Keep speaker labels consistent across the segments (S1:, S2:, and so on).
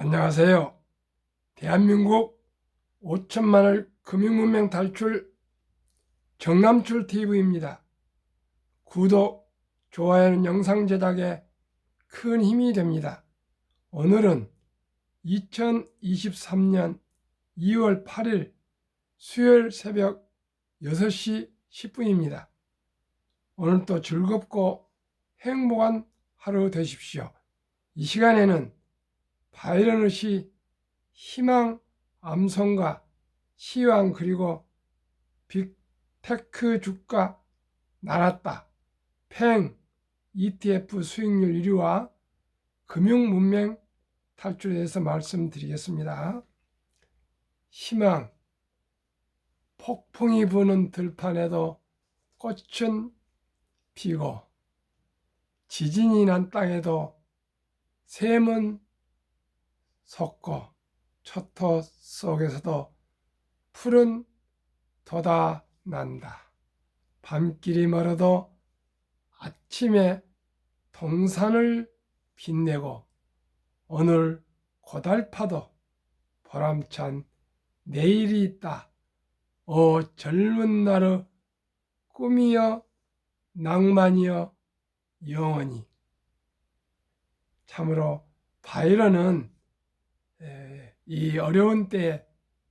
S1: 안녕하세요. 대한민국 5천만을 금융문명 탈출 정남출 TV입니다. 구독, 좋아요는 영상 제작에 큰 힘이 됩니다. 오늘은 2023년 2월 8일 수요일 새벽 6시 10분입니다. 오늘도 즐겁고 행복한 하루 되십시오. 이 시간에는 바이런의 희망 암송가 시황 그리고 빅테크 주가 날았다 팽 ETF 수익률 1위와 금융문맹 탈출에 대해서 말씀드리겠습니다. 희망 폭풍이 부는 들판에도 꽃은 피고 지진이 난 땅에도 샘은 솟고 초토 속에서도 푸른 돋아난다. 밤길이 멀어도 아침에 동산을 빛내고 오늘 고달파도 보람찬 내일이 있다. 오 젊은 날의 꿈이여 낭만이여 영원히. 참으로 바이런은 이 어려운 때에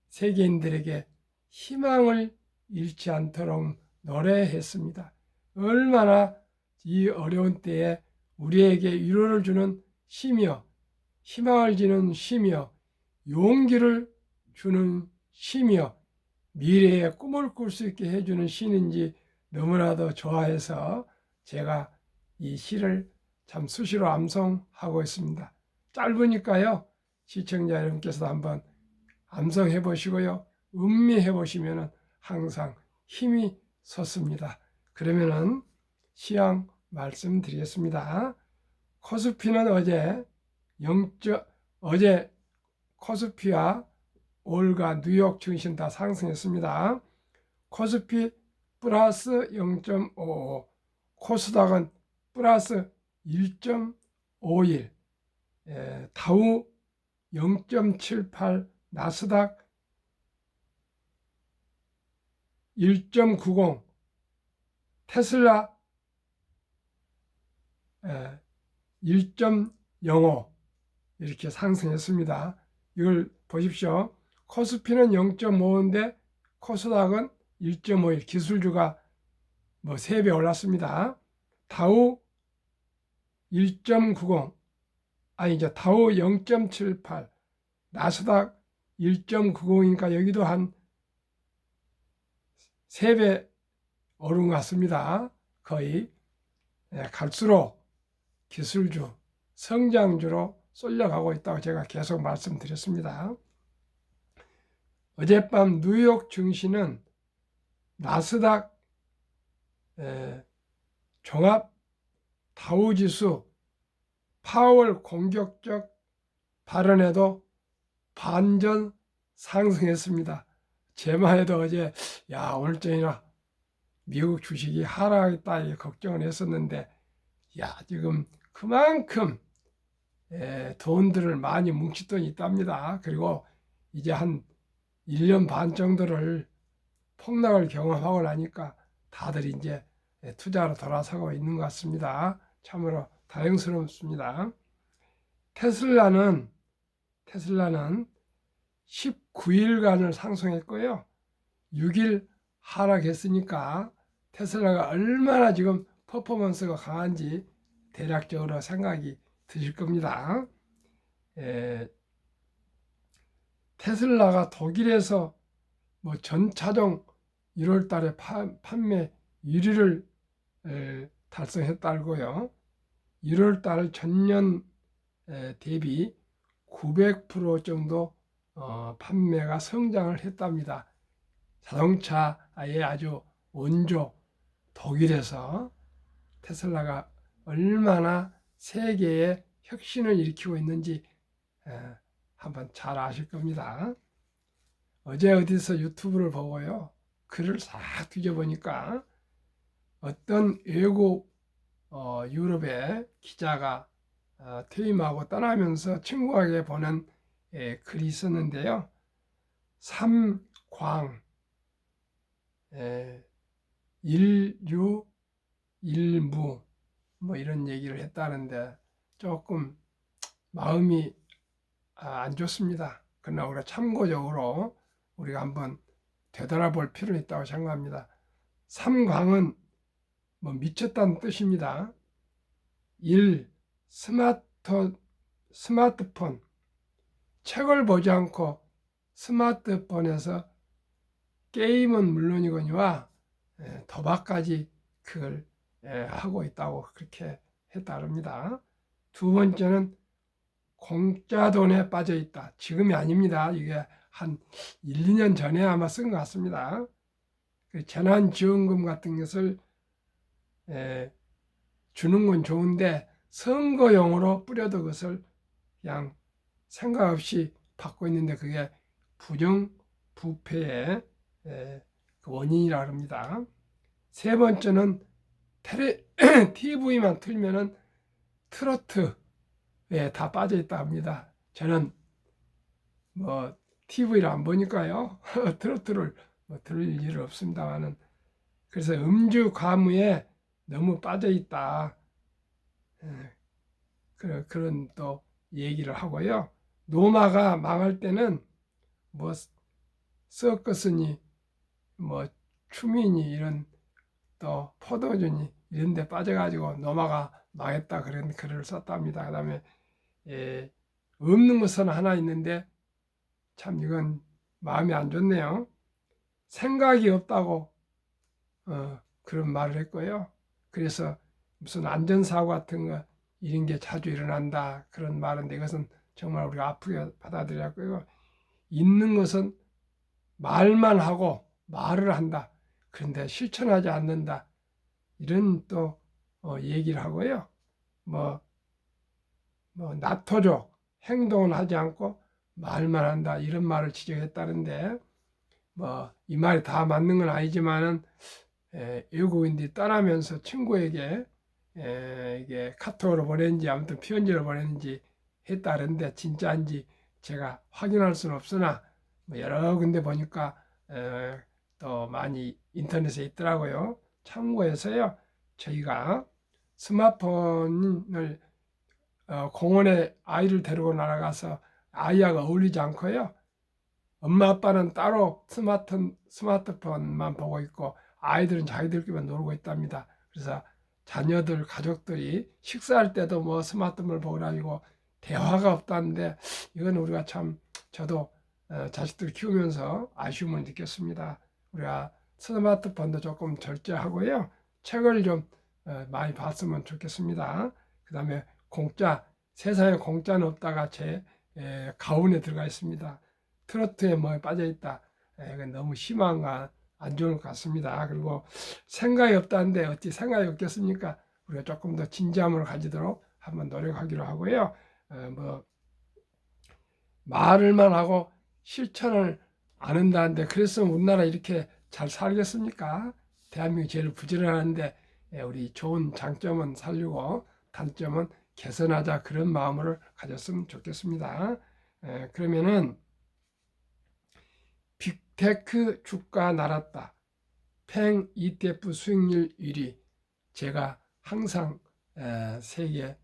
S1: 세계인들에게 희망을 잃지 않도록 노래했습니다. 얼마나 이 어려운 때에 우리에게 위로를 주는 시며 희망을 주는 시며 용기를 주는 시며 미래의 꿈을 꿀 수 있게 해주는 시인지 너무나도 좋아해서 제가 이 시를 참 수시로 암송하고 있습니다. 짧으니까요. 시청자 여러분께서도 한번 암송해 보시고요. 음미해 보시면 항상 힘이 솟습니다. 그러면은 시황 말씀드리겠습니다. 코스피는 어제 코스피와 올가 뉴욕 증시 다 상승했습니다. 코스피 플러스 0.55, 코스닥은 플러스 1.51, 다우 0.78, 나스닥 1.90, 테슬라 1.05 이렇게 상승했습니다. 이걸 보십시오. 코스피는 0.5인데 코스닥은 1.51, 기술주가 뭐 3배 올랐습니다. 다우 1.90, 아니죠. 다우 0.78, 나스닥 1.90이니까 여기도 한 3배 오른 것 같습니다. 거의. 갈수록 기술주, 성장주로 쏠려가고 있다고 제가 계속 말씀드렸습니다. 어젯밤 뉴욕 증시는 나스닥 종합 다우지수 파월 공격적 발언에도 반전 상승했습니다. 제만 해도 어제 오늘 저녁이나 미국 주식이 하락하겠다 이렇게 걱정을 했었는데 지금 그만큼 돈들을 많이 뭉칠 돈이 있답니다. 그리고 이제 한 1년 반 정도를 폭락을 경험하고 나니까 다들 이제 투자로 돌아서고 있는 것 같습니다. 참으로 다행스럽습니다. 테슬라는 19일간을 상승했고요. 6일 하락했으니까 테슬라가 얼마나 지금 퍼포먼스가 강한지 대략적으로 생각이 드실 겁니다. 테슬라가 독일에서 뭐 전차종 1월 달에 판매 1위를 달성했다고요. 1월 달 전년 대비 900% 정도 판매가 성장을 했답니다. 자동차의 아주 원조 독일에서 테슬라가 얼마나 세계에 혁신을 일으키고 있는지 한번 잘 아실 겁니다. 어제 어디서 유튜브를 보고요. 글을 싹 뒤져보니까 어떤 외국 유럽의 기자가 퇴임하고 떠나면서 친구에게 보낸 글이 있었는데요. 삼광, 일유, 일무 뭐 이런 얘기를 했다는데 조금 마음이 안 좋습니다. 그러나 우리가 참고적으로 우리가 한번 되돌아볼 필요는 있다고 생각합니다. 삼광은 뭐 미쳤다는 뜻입니다. 일, 스마트폰, 책을 보지 않고 스마트폰에서 게임은 물론이거니와 도박까지 그걸 하고 있다고 그렇게 했다릅니다. 두 번째는 공짜 돈에 빠져 있다. 지금이 아닙니다. 이게 한 1, 2년 전에 아마 쓴 것 같습니다. 그 재난지원금 같은 것을 주는 건 좋은데 선거용으로 뿌려도 그것을 그냥 생각 없이 받고 있는데 그게 부정부패의 그 원인이라 합니다. 세 번째는 TV만 틀면은 트로트에 다 빠져 있다 합니다. 저는 뭐 TV를 안 보니까요. 트로트를 뭐 들을 일은 없습니다만은 그래서 음주 가무에 너무 빠져 있다. 그런 또 얘기를 하고요. 노마가 망할 때는 뭐 서커스니 뭐 추미니 이런 또 포도주니 이런 데 빠져가지고 노마가 망했다 그런 글을 썼답니다. 그 다음에 없는 것은 하나 있는데 참 이건 마음이 안 좋네요. 생각이 없다고 그런 말을 했고요. 그래서 무슨 안전사고 같은 거 이런 게 자주 일어난다 그런 말인데 이것은 정말 우리가 아프게 받아들였고요. 있는 것은 말만 하고 말을 한다. 그런데 실천하지 않는다. 이런 또 얘기를 하고요. 뭐 나토족 행동을 하지 않고 말만 한다. 이런 말을 지적했다는데 뭐 이 말이 다 맞는 건 아니지만은 외국인들이 떠나면서 친구에게 이게 카톡으로 보냈는지 아무튼 편지를 보냈는지 했다는데 진짜인지 제가 확인할 수는 없으나 뭐 여러 군데 보니까 또 많이 인터넷에 있더라고요. 참고해서요. 저희가 스마트폰을 공원에 아이를 데리고 날아가서 아이하고 어울리지 않고요. 엄마 아빠는 따로 스마트폰만 보고 있고 아이들은 자기들끼리만 놀고 있답니다. 그래서 자녀들 가족들이 식사할 때도 뭐 스마트폰을 보고 다니고 대화가 없다는데 이건 우리가 참 저도 자식들 키우면서 아쉬움을 느꼈습니다. 우리가 스마트폰도 조금 절제하고요. 책을 좀 많이 봤으면 좋겠습니다. 그 다음에 공짜, 세상에 공짜는 없다가 제 가운에 들어가 있습니다. 트로트에 뭐 빠져 있다. 이건 너무 심한가 안 좋은 것 같습니다. 그리고 생각이 없다는데 어찌 생각이 없겠습니까? 우리가 조금 더 진지함을 가지도록 한번 노력하기로 하고요. 뭐 말을만 하고 실천을 안 한다는데 그래서 우리나라 이렇게 잘 살겠습니까? 대한민국이 제일 부지런한데 우리 좋은 장점은 살리고 단점은 개선하자 그런 마음을 가졌으면 좋겠습니다. 그러면은 빅테크 주가 날았다. 팽 ETF 수익률 1위. 제가 항상 세계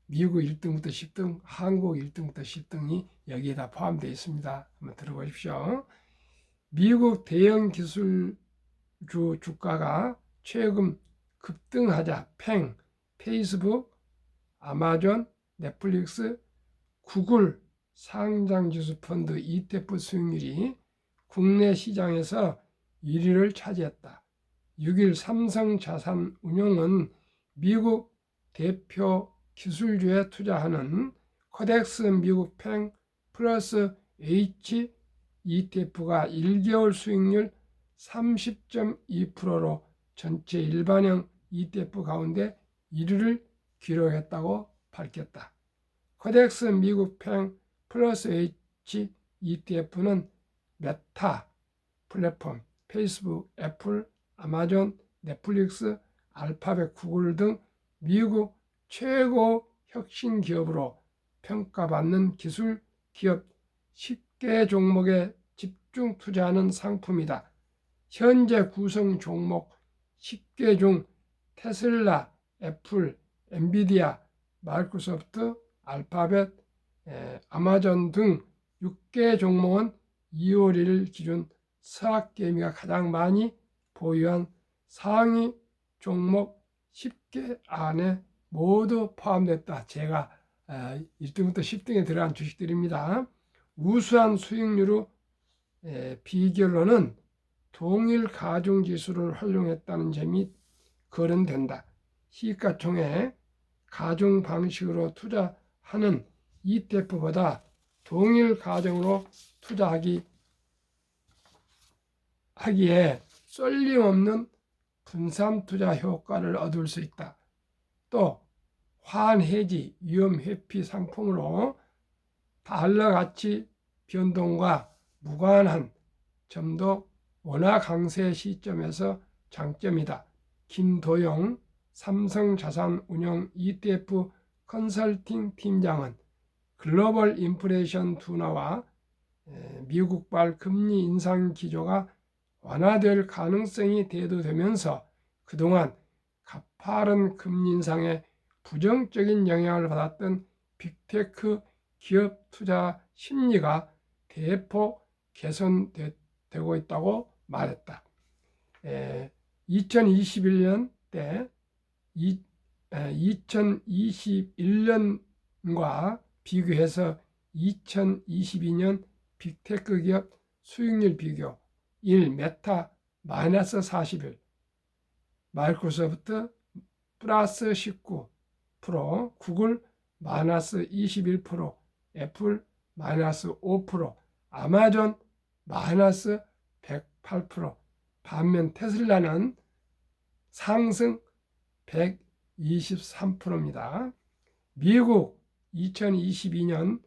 S1: 미국 1등부터 10등, 한국 1등부터 10등이 여기에 다 포함되어 있습니다. 한번 들어보십시오. 미국 대형 기술주 주가가 최근 급등하자 팽, 페이스북, 아마존, 넷플릭스, 구글 상장지수 펀드 ETF 수익률이 국내 시장에서 1위를 차지했다. 6일 삼성자산운용은 미국 대표 기술주에 투자하는 코덱스 미국 팽 플러스 H ETF가 1개월 수익률 30.2%로 전체 일반형 ETF 가운데 1위를 기록했다고 밝혔다. 코덱스 미국 팽 플러스 H ETF는 메타 플랫폼, 페이스북, 애플, 아마존, 넷플릭스, 알파벳, 구글 등 미국 최고 혁신 기업으로 평가받는 기술 기업 10개 종목에 집중 투자하는 상품이다. 현재 구성 종목 10개 중 테슬라, 애플, 엔비디아, 마이크로소프트, 알파벳, 아마존 등 6개 종목은 2월 1일 기준 스왑게임이가 가장 많이 보유한 상위 종목 10개 안에 모두 포함됐다. 제가 1등부터 10등에 들어간 주식들입니다. 우수한 수익률의 비결로는 동일 가중지수를 활용했다는 점이 거론된다. 시가총액 가중 방식으로 투자하는 ETF보다 동일 가정으로 투자하기에 쏠림없는 분산 투자 효과를 얻을 수 있다. 또 환해지 위험 회피 상품으로 달러 가치 변동과 무관한 점도 원화 강세 시점에서 장점이다. 김도영 삼성자산운용 ETF 컨설팅 팀장은 글로벌 인플레이션 둔화와 미국발 금리 인상 기조가 완화될 가능성이 대두되면서 그동안 가파른 금리 인상에 부정적인 영향을 받았던 빅테크 기업 투자 심리가 대폭 개선되고 있다고 말했다. 2021년 때 2021년과 비교해서 2022년 빅테크 기업 수익률 비교 1. 메타 마이너스 41, 마이크로소프트 플러스 19%, 구글 마이너스 21%, 애플 마이너스 5%, 아마존 마이너스 108%, 반면 테슬라는 상승 123%입니다. 미국 2022년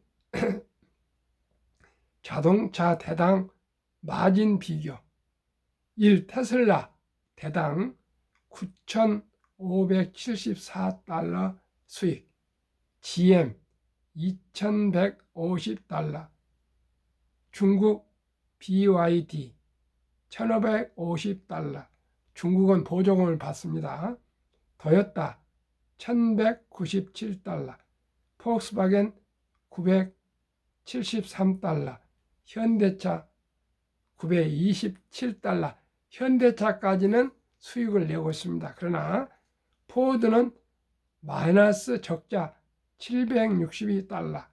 S1: 자동차 대당 마진 비교 1. 테슬라 대당 9,574달러 수익, GM 2,150달러, 중국 BYD 1,550달러, 중국은 보조금을 받습니다. 토요타 1,197달러, 폭스바겐 973달러, 현대차 927달러, 현대차까지는 수익을 내고 있습니다. 그러나 포드는 마이너스 적자 762달러,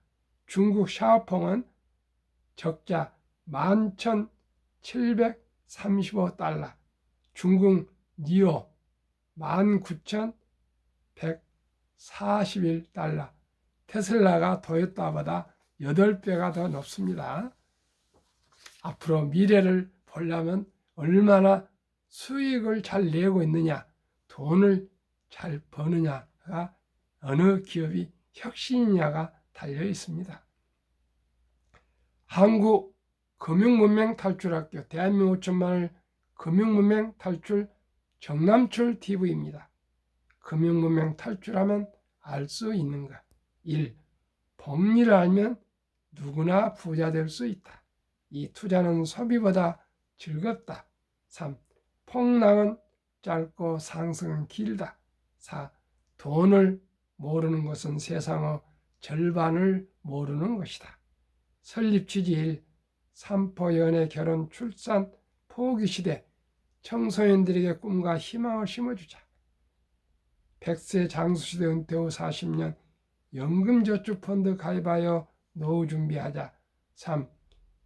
S1: 중국 샤오펑은 적자 11,735달러, 중국 니오 19,141달러, 테슬라가 토요타보다 8배가 더 높습니다. 앞으로 미래를 보려면 얼마나 수익을 잘 내고 있느냐, 돈을 잘 버느냐가 어느 기업이 혁신이냐가 달려 있습니다. 한국금융문맹탈출학교 대한민국 5천만을 금융문맹 탈출 정남출 TV입니다. 금융문맹 탈출하면 알 수 있는가? 1. 법리를 알면 누구나 부자 될 수 있다. 2. 투자는 소비보다 즐겁다. 3. 폭락은 짧고 상승은 길다. 4. 돈을 모르는 것은 세상의 절반을 모르는 것이다. 설립 취지 1. 삼포 연애 결혼 출산 포기 시대 청소년들에게 꿈과 희망을 심어주자. 100세 장수시대 은퇴 후 40년 연금저축펀드 가입하여 노후 준비하자. 3.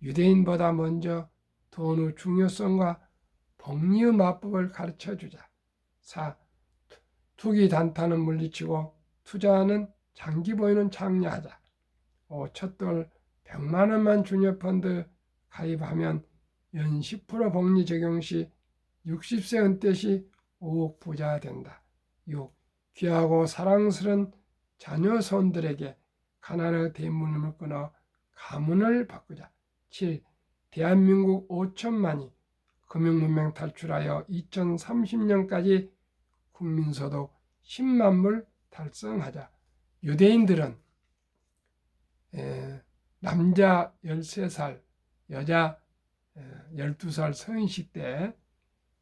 S1: 유대인보다 먼저 돈의 중요성과 복리의 마법을 가르쳐주자. 4. 투기 단타는 물리치고 투자는 장기 보유는 장려하자. 5. 첫돌 100만 원만 주녀펀드 가입하면 연 10% 복리 적용 시 60세 은퇴 시 5억 부자 된다. 6. 귀하고 사랑스러운 자녀 손들에게 가난의 대문을 끊어 가문을 바꾸자. 7. 대한민국 5천만이 금융문맹 탈출하여 2030년까지 국민소득 10만 불 달성하자. 유대인들은 남자 13살, 여자 12살 성인식 때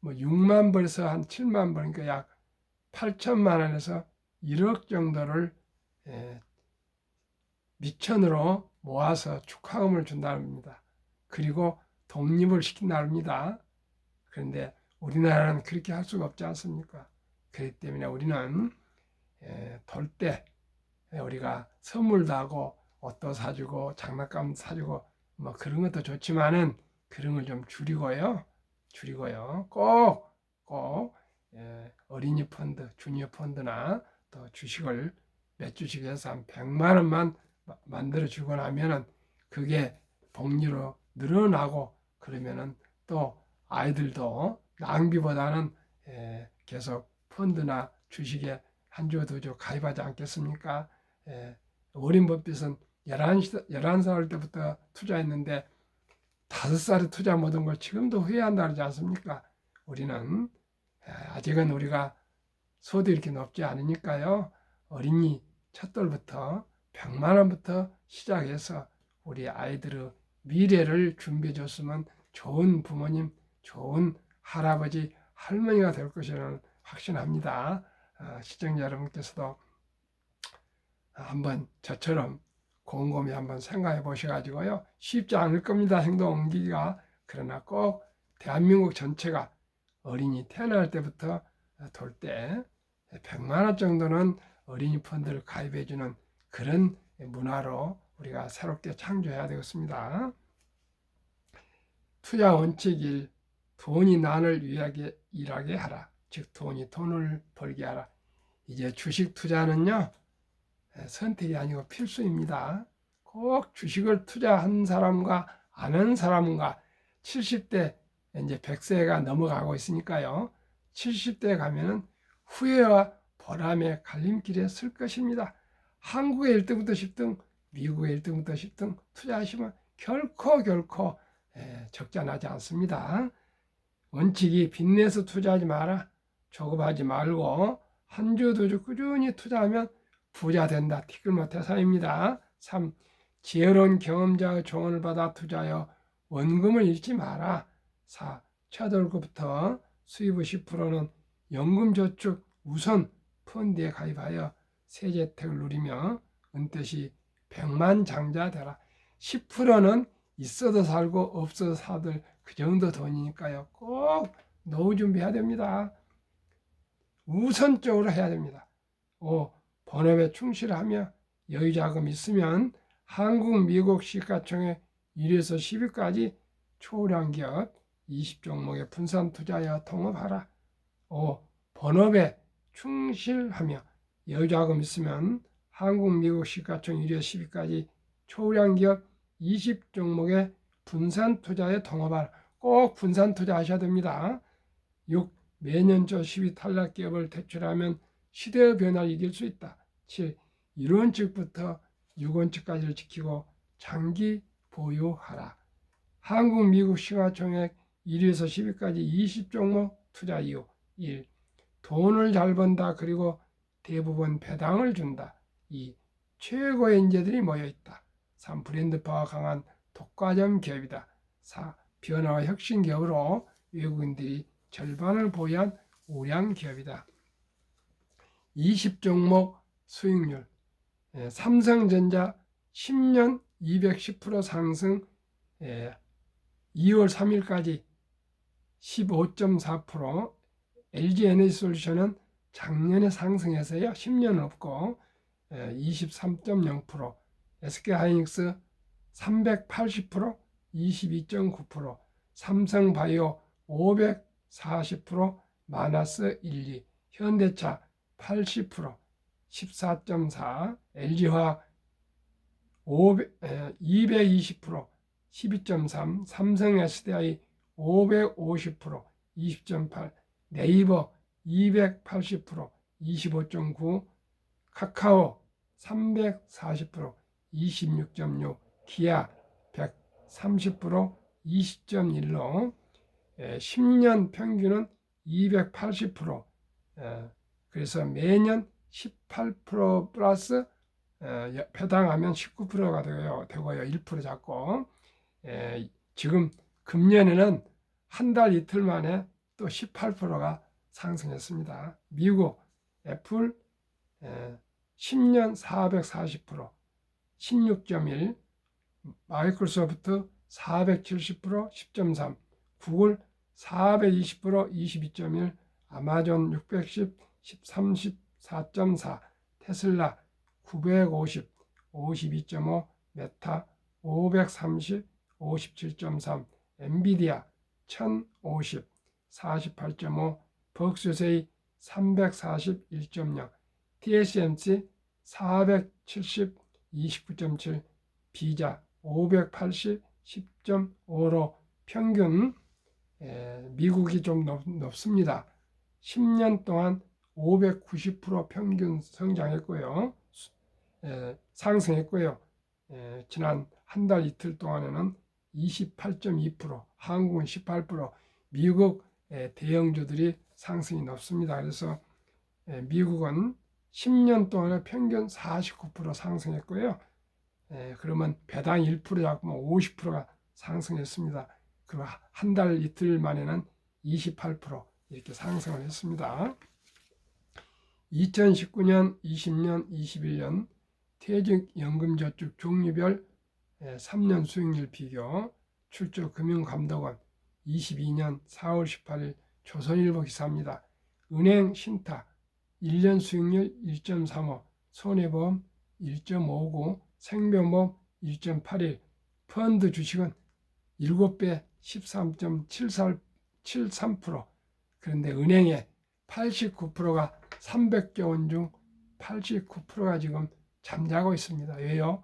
S1: 뭐 6만 벌에서 한 7만 벌, 그러니까 약 8천만 원에서 1억 정도를 미천으로 모아서 축하금을 준답니다. 그리고 독립을 시킨답니다. 그런데 우리나라는 그렇게 할 수가 없지 않습니까? 그렇기 때문에 우리는 돌 때 우리가 선물도 하고 옷도 사주고 장난감 사주고 뭐 그런 것도 좋지만은 그런 걸 좀 줄이고요. 꼭 어린이 펀드, 주니어 펀드나 또 주식을 몇 주식에서 한 100만 원만 만들어 주고 나면은 그게 복리로 늘어나고 그러면은 또 아이들도 낭비보다는 계속 펀드나 주식에 한 주, 두 주 가입하지 않겠습니까? 어린 법빛은 11살 때부터 투자했는데 5살에 투자 못한 걸 지금도 후회한다 그러지 않습니까? 우리는 아직은 우리가 소득이 이렇게 높지 않으니까요. 어린이 첫돌부터 100만 원부터 시작해서 우리 아이들의 미래를 준비해 줬으면 좋은 부모님, 좋은 할아버지, 할머니가 될 것이라는 확신합니다. 시청자 여러분께서도 한번 저처럼 곰곰이 한번 생각해 보셔가지고요. 쉽지 않을 겁니다. 행동 옮기기가. 그러나 꼭 대한민국 전체가 어린이 태어날 때부터 돌 때 100만 원 정도는 어린이 펀드를 가입해주는 그런 문화로 우리가 새롭게 창조해야 되겠습니다. 투자 원칙 1. 돈이 나를 위하게 일하게 하라. 즉 돈이 돈을 벌게 하라. 이제 주식 투자는요. 선택이 아니고 필수입니다. 꼭 주식을 투자한 사람과 안 한 사람과 70대 이제 100세가 넘어가고 있으니까요. 70대에 가면은 후회와 보람의 갈림길에 설 것입니다. 한국의 1등부터 10등, 미국의 1등부터 10등 투자하시면 결코 적자 나지 않습니다. 원칙이 빚내서 투자하지 마라. 조급하지 말고 한 주, 두 주 꾸준히 투자하면 부자 된다. 티끌모태사입니다. 3. 지혜로운 경험자의 조언을 받아 투자하여 원금을 잃지 마라. 4. 첫 월급부터 수입의 10%는 연금저축 우선 펀드에 가입하여 세제혜택을 누리며 은퇴 시 백만장자 되라. 10%는 있어도 살고 없어도 사들 그 정도 돈이니까요. 꼭 노후 준비해야 됩니다. 우선적으로 해야 됩니다. 5. 본업에 충실하며 여유자금 있으면 한국, 미국 시가총액 1위에서 10위까지 초우량 기업 20종목에 분산 투자하여 통합하라. 5. 본업에 충실하며 여유자금 있으면 한국, 미국 시가총액 1위에서 10위까지 초우량 기업 20종목에 분산 투자에 통합하라. 꼭 분산 투자하셔야 됩니다. 6. 매년 저 10위 탈락 기업을 퇴출하면 시대의 변화를 이길 수 있다. 7. 1원칙부터 6원칙까지를 지키고 장기 보유하라. 한국, 미국 시가총액 1위에서 10위까지 20종목 투자 이유. 1. 돈을 잘 번다. 그리고 대부분 배당을 준다. 2. 최고의 인재들이 모여있다. 3. 브랜드파가 강한 독과점 기업이다. 4. 변화와 혁신 기업으로 외국인들이 절반을 보유한 우량 기업이다. 20종목 수익률. 삼성전자 10년 210% 상승, 2월 3일까지 15.4%, LG에너지솔루션은 작년에 상승해서요. 10년 없고 23.0%, SK하이닉스 380%, 22.9%, 삼성바이오 540%, 마이너스 1, 2, 현대차 80%, 14.4, LG화학 220%, 12.3, 삼성 SDI 550%, 20.8, 네이버 280%, 25.9, 카카오 340%, 26.6, 기아 130%, 20.1로 10년 평균은 280%, 그래서 매년 18% 플러스 배당하면 19%가 되고요. 1% 잡고. 지금 금년에는 한 달 이틀 만에 또 18%가 상승했습니다. 미국 애플 10년 440%, 16.1, 마이크로소프트 470%, 10.3, 구글 420%, 22.1, 아마존 610, 34.4, 테슬라 950, 52.5, 메타 530, 57.3, 엔비디아 1050, 48.5, 벅스세이 340, 1.0, TSMC 470, 29.7, 비자 580, 10.5로 평균 미국이 좀 높습니다. 10년 동안 590% 평균 성장했고요. 상승했고요. 지난 한 달 이틀 동안에는 28.2%, 한국은 18%, 미국 대형주들이 상승이 높습니다. 그래서 미국은 10년 동안에 평균 49% 상승했고요. 그러면 배당 1% 잡으면 50%가 상승했습니다. 그리고 한 달 이틀 만에는 28% 이렇게 상승을 했습니다. 2019년, 20년, 21년 퇴직연금저축 종류별 3년 수익률 비교 출처금융감독원 22년 4월 18일 조선일보 기사입니다. 은행 신탁 1년 수익률 1.35, 손해보험 1.59, 생명보험 1.81, 펀드 주식은 7배 13.73%. 그런데 은행에 89%가 300조 원 중 89%가 지금 잠자고 있습니다. 왜요?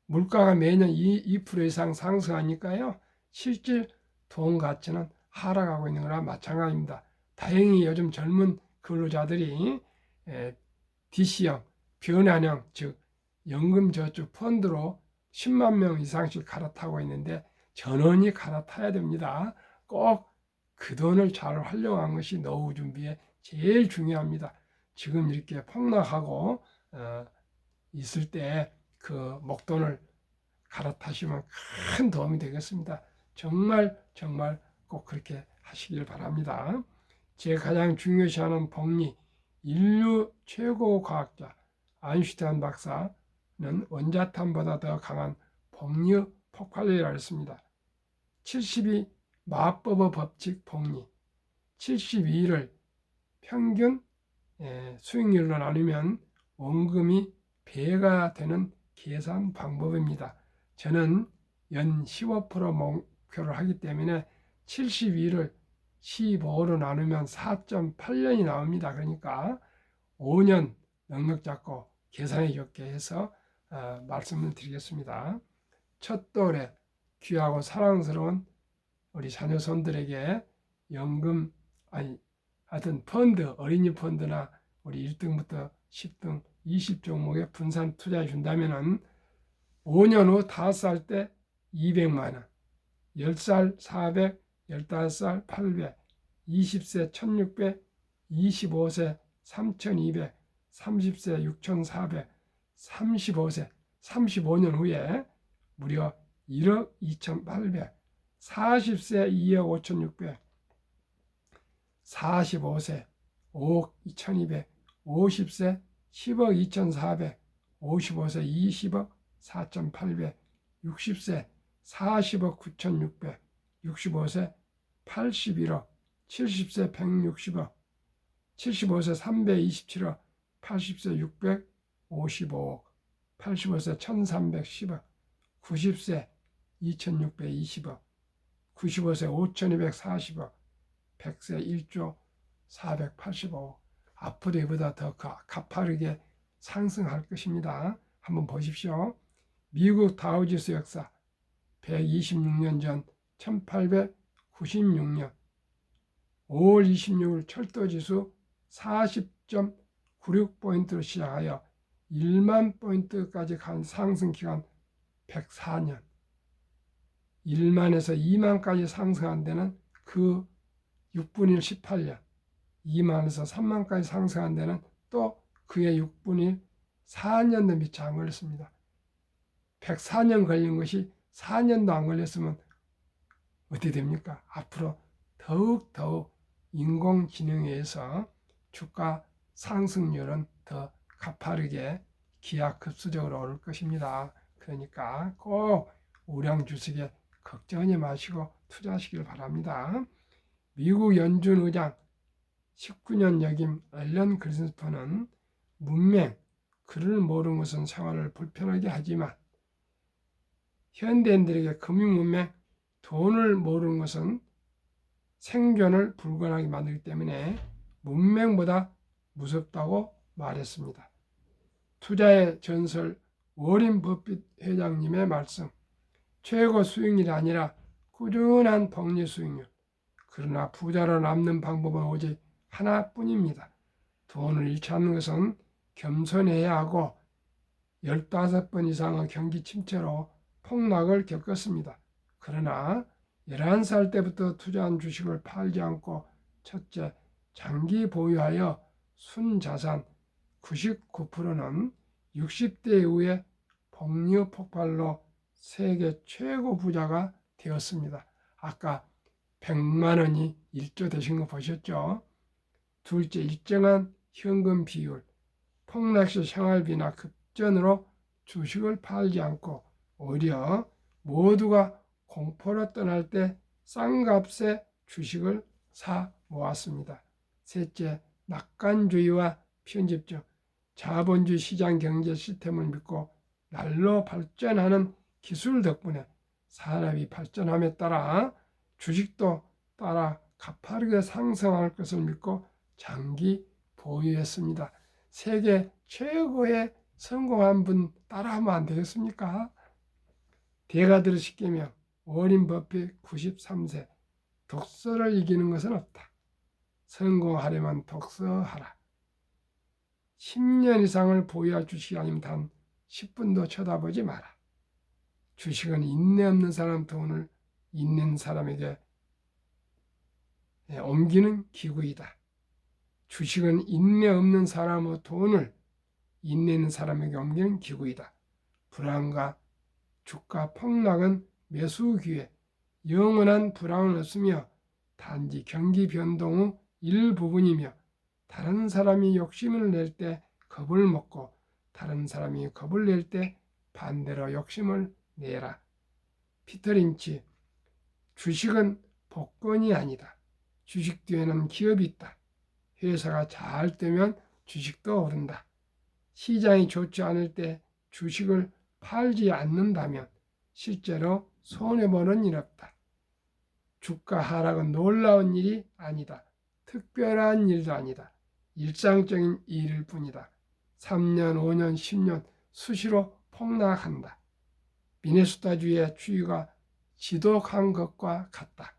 S1: 물가가 매년 2% 이상 상승하니까요. 실질 돈 가치는 하락하고 있는 거나 마찬가지입니다. 다행히 요즘 젊은 근로자들이 DC형, 변환형, 즉 연금저축 펀드로 10만 명 이상씩 갈아타고 있는데 전원이 갈아타야 됩니다. 꼭 그 돈을 잘 활용한 것이 노후 준비에 제일 중요합니다. 지금 이렇게 폭락하고 있을 때 그 목돈을 갈아타시면 큰 도움이 되겠습니다. 정말 꼭 그렇게 하시길 바랍니다. 제가 가장 중요시하는 복리, 인류 최고 과학자 아인슈타인 박사는 원자탄보다 더 강한 복리 폭발력이라고 했습니다. 72 마법의 법칙 복리, 72를 평균 수익률로 나누면 원금이 배가 되는 계산 방법입니다. 저는 연 15% 목표를 하기 때문에 72를 15로 나누면 4.8년이 나옵니다. 그러니까 5년 넉넉 잡고 계산해 좋게 해서 말씀을 드리겠습니다. 첫 돌에 귀하고 사랑스러운 우리 자녀손들에게 연금, 하여튼 펀드, 어린이 펀드나 우리 1등부터 10등 20종목에 분산 투자해 준다면은 5년 후 5살 때 200만 원, 10살 400, 15살 800, 20세 1600, 25세 3200, 30세 6400, 35세 35년 후에 무려 1억 2800, 40세 2억 5600, 45세 5억 2200, 50세 10억 2400, 55세 20억 4800, 60세 40억 9600, 65세 81억, 70세 160억, 75세 327억, 80세 655억, 85세 1310억, 90세 2620억, 95세 5240억, 100세 1조 485억. 앞으로 이보다 더 가파르게 상승할 것입니다. 한번 보십시오. 미국 다우지수 역사 126년 전 1896년 5월 26일 철도지수 40.96포인트로 시작하여 1만 포인트까지 간 상승 기간 104년, 1만에서 2만까지 상승한 데는 그 6분의 1 18년, 2만에서 3만까지 상승한 데는 또 그의 6분의 1 4년도 미처 안 걸렸습니다. 104년 걸린 것이 4년도 안 걸렸으면 어떻게 됩니까? 앞으로 더욱 인공지능에 의해서 주가 상승률은 더 가파르게 기하급수적으로 오를 것입니다. 그러니까 꼭 우량 주식에 걱정하지 마시고 투자하시길 바랍니다. 미국 연준 의장 19년 역임 앨런 그린스펀은 문맹, 글을 모르는 것은 생활을 불편하게 하지만 현대인들에게 금융문맹, 돈을 모르는 것은 생존을 불가능하게 만들기 때문에 문맹보다 무섭다고 말했습니다. 투자의 전설 워린 버핏 회장님의 말씀, 최고 수익률이 아니라 꾸준한 복리 수익률, 그러나 부자로 남는 방법은 오직 하나뿐입니다. 돈을 잃지 않는 것은 겸손해야 하고 15번 이상의 경기 침체로 폭락을 겪었습니다. 그러나 11살 때부터 투자한 주식을 팔지 않고 첫째, 장기 보유하여 순자산 99%는 60대 이후에 복리 폭발로 세계 최고 부자가 되었습니다. 아까 100만 원이 1조 되신 거 보셨죠? 둘째, 일정한 현금 비율, 폭락시 생활비나 급전으로 주식을 팔지 않고 오히려 모두가 공포로 떠날 때 싼 값에 주식을 사 모았습니다. 셋째, 낙관주의와 편집적, 자본주의 시장 경제 시스템을 믿고 날로 발전하는 기술 덕분에 산업이 발전함에 따라 주식도 따라 가파르게 상승할 것을 믿고 장기 보유했습니다. 세계 최고의 성공한 분 따라하면 안 되겠습니까? 대가들을 시키며 워린 버핏 93세, 독서를 이기는 것은 없다. 성공하려면 독서하라. 10년 이상을 보유할 주식이 아니면 단 10분도 쳐다보지 마라. 주식은 인내 없는 사람 돈을 있는 사람에게 옮기는 기구이다. 주식은 인내 없는 사람의 돈을 인내 있는 사람에게 옮기는 기구이다. 불안과 주가 폭락은 매수 기회, 영원한 불안은 없으며 단지 경기 변동 후 일부분이며 다른 사람이 욕심을 낼 때 겁을 먹고 다른 사람이 겁을 낼 때 반대로 욕심을 내라. 피터 린치, 주식은 복권이 아니다. 주식 뒤에는 기업이 있다. 회사가 잘 되면 주식도 오른다. 시장이 좋지 않을 때 주식을 팔지 않는다면 실제로 손해보는 일 없다. 주가 하락은 놀라운 일이 아니다. 특별한 일도 아니다. 일상적인 일일 뿐이다. 3년, 5년, 10년 수시로 폭락한다. 미네소타주의 추위가 지독한 것과 같다.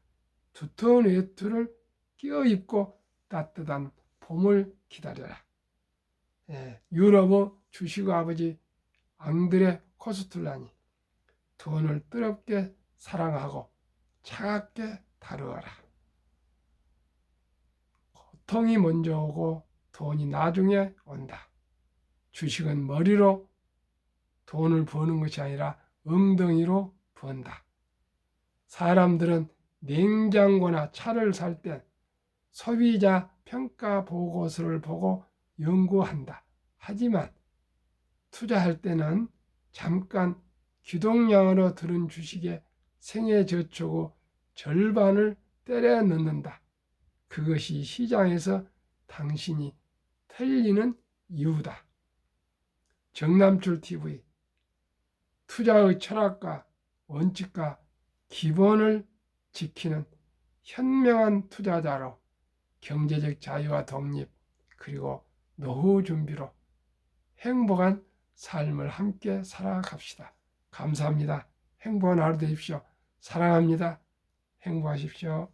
S1: 두터운 외투를 끼어입고 따뜻한 봄을 기다려라. 유럽의 주식 아버지 앙드레 코스툴라니, 돈을 뜨겁게 사랑하고 차갑게 다루어라. 고통이 먼저 오고 돈이 나중에 온다. 주식은 머리로 돈을 버는 것이 아니라 엉덩이로 번다. 사람들은 냉장고나 차를 살 때 소비자 평가 보고서를 보고 연구한다. 하지만 투자할 때는 잠깐 기동량으로 들은 주식의 생애 저축의 절반을 때려 넣는다. 그것이 시장에서 당신이 틀리는 이유다. 정남출TV, 투자의 철학과 원칙과 기본을 지키는 현명한 투자자로 경제적 자유와 독립 그리고 노후 준비로 행복한 삶을 함께 살아갑시다. 감사합니다. 행복한 하루 되십시오. 사랑합니다. 행복하십시오.